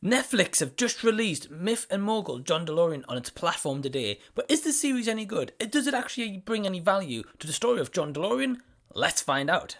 Netflix have just released Myth and Mogul John DeLorean on its platform today, but is the series any good? Does it actually bring any value to the story of John DeLorean? Let's find out.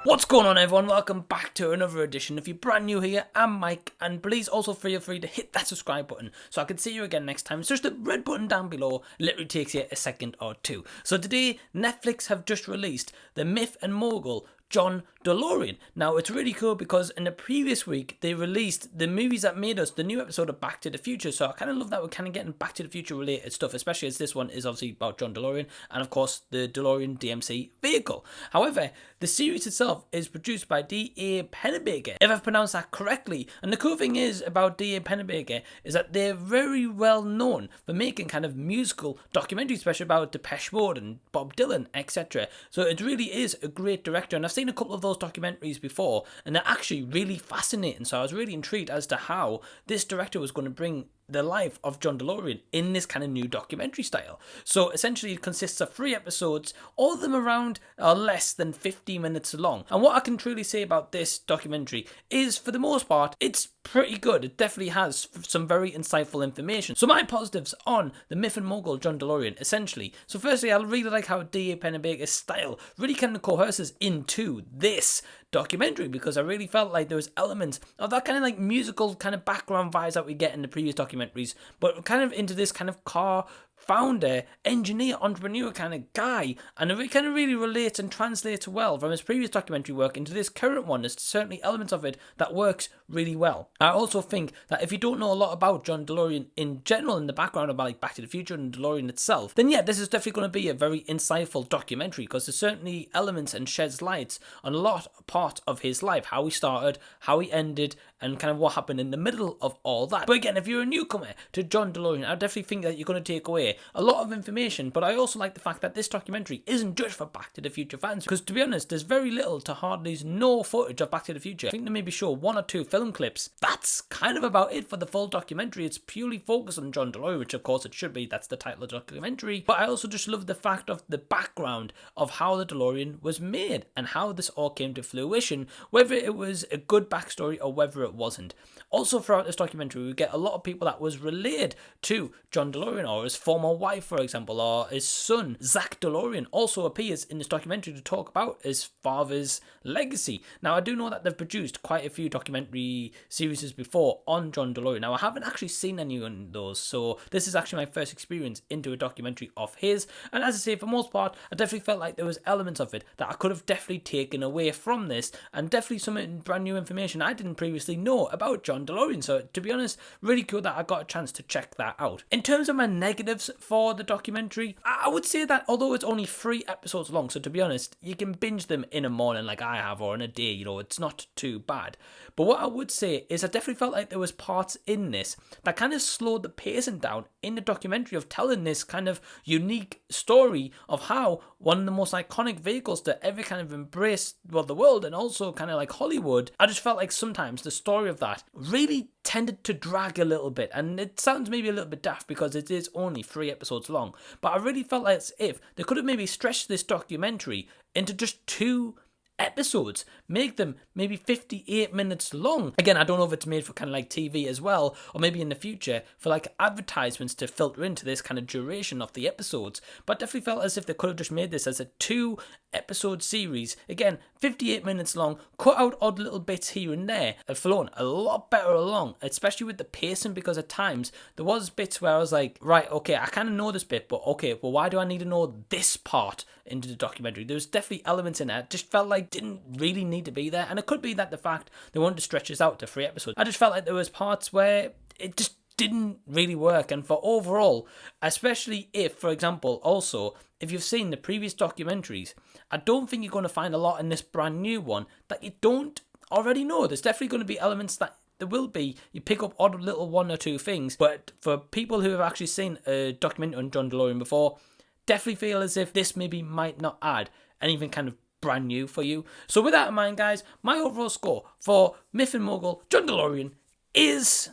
What's going on, everyone? Welcome back to another edition. If you're brand new here, I'm Mike, and please also feel free to hit that subscribe button so I can see you again next time. It's just the red button down below. It literally takes you a second or two. So today, Netflix have just released the Myth and Mogul John DeLorean. Now, it's really cool because in the previous week, they released the movies that made us, the new episode of Back to the Future. So I kind of love that we're kind of getting Back to the Future related stuff, especially as this one is obviously about John DeLorean and, of course, the DeLorean DMC vehicle. However, the series itself is produced by D.A. Pennebaker, if I've pronounced that correctly. And the cool thing is about D.A. Pennebaker is that they're very well known for making kind of musical documentaries, especially about Depeche Mode and Bob Dylan, etc. So it really is a great director, and I've seen a couple of those documentaries before, and they're actually really fascinating. So I was really intrigued as to how this director was going to bring the life of John DeLorean in this kind of new documentary style. So essentially it consists of 3 episodes, all of them around or less than 50 minutes long. And what I can truly say about this documentary is, for the most part, it's pretty good. It definitely has some very insightful information. So my positives on the Myth and Mogul John DeLorean, essentially. So firstly, I really like how D.A. Pennebaker's style really kind of coerces into this documentary, because I really felt like there was elements of that kind of like musical kind of background vibes that we get in the previous documentaries, but kind of into this kind of car founder, engineer, entrepreneur kind of guy, and it kind of really relates and translates well from his previous documentary work into this current one. There's certainly elements of it that works really well. I also think that if you don't know a lot about John DeLorean in general, in the background about like Back to the Future and DeLorean itself, then yeah, this is definitely going to be a very insightful documentary, because there's certainly elements and sheds lights on a lot part of his life, how he started, how he ended, and kind of what happened in the middle of all that. But again, if you're a newcomer to John DeLorean, I definitely think that you're going to take away a lot of information. But I also like the fact that this documentary isn't just for Back to the Future fans, because to be honest, there's very little to hardly no footage of Back to the Future. I think they maybe show 1 or 2 film clips. That's kind of about it for the full documentary. It's purely focused on John DeLorean, which of course it should be. That's the title of the documentary. But I also just love the fact of the background of how the DeLorean was made and how this all came to fruition, whether it was a good backstory or whether it wasn't. Also, throughout this documentary, we get a lot of people that was related to John DeLorean, or his former wife, for example, or his son, Zach DeLorean, also appears in this documentary to talk about his father's legacy. Now, I do know that they've produced quite a few documentary series before on John DeLorean. Now, I haven't actually seen any of those, so this is actually my first experience into a documentary of his. And as I say, for the most part, I definitely felt like there was elements of it that I could have definitely taken away from this, and definitely some brand new information I didn't previously know about John DeLorean. So to be honest, really cool that I got a chance to check that out. In terms of my negatives for the documentary, I would say that although it's only 3 episodes long, so to be honest, you can binge them in a morning like I have, or in a day, it's not too bad. But what I would say is I definitely felt like there was parts in this that kind of slowed the pacing down in the documentary of telling this kind of unique story of how one of the most iconic vehicles to ever kind of embrace, well, the world and also kind of like Hollywood. I just felt like sometimes the story of that really tended to drag a little bit, and it sounds maybe a little bit daft because it is only 3 episodes long, but I really felt like as if they could have maybe stretched this documentary into just 2 episodes, make them maybe 58 minutes long. Again, I don't know if it's made for kind of like TV as well, or maybe in the future for like advertisements to filter into this kind of duration of the episodes, but I definitely felt as if they could have just made this as a 2-episode series. Again, 58 minutes long, cut out odd little bits here and there, and flown a lot better along, especially with the pacing, because at times there was bits where I was like, right, okay, I kind of know this bit, but okay, well, why do I need to know this part into the documentary? There's definitely elements in it I just felt like didn't really need to be there, and it could be that the fact they wanted to stretch this out to 3 episodes. I just felt like there was parts where it just didn't really work. And for overall, especially if, for example, also if you've seen the previous documentaries, I don't think you're going to find a lot in this brand new one that you don't already know. There's definitely going to be elements that there will be, you pick up odd little 1 or 2 things, but for people who have actually seen a documentary on John DeLorean before, definitely feel as if this maybe might not add anything kind of brand new for you. So with that in mind, guys, my overall score for Myth and Mogul John DeLorean is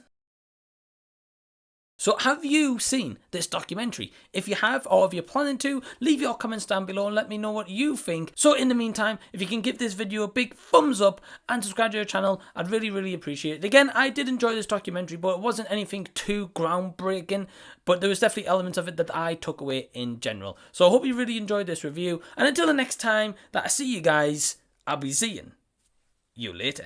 So have you seen this documentary? If you have, or if you're planning to, leave your comments down below and let me know what you think. So in the meantime, if you can give this video a big thumbs up and subscribe to your channel, I'd really appreciate it. Again, I did enjoy this documentary, but it wasn't anything too groundbreaking, but there was definitely elements of it that I took away in general. So I hope you really enjoyed this review, and until the next time that I see you guys, I'll be seeing you later.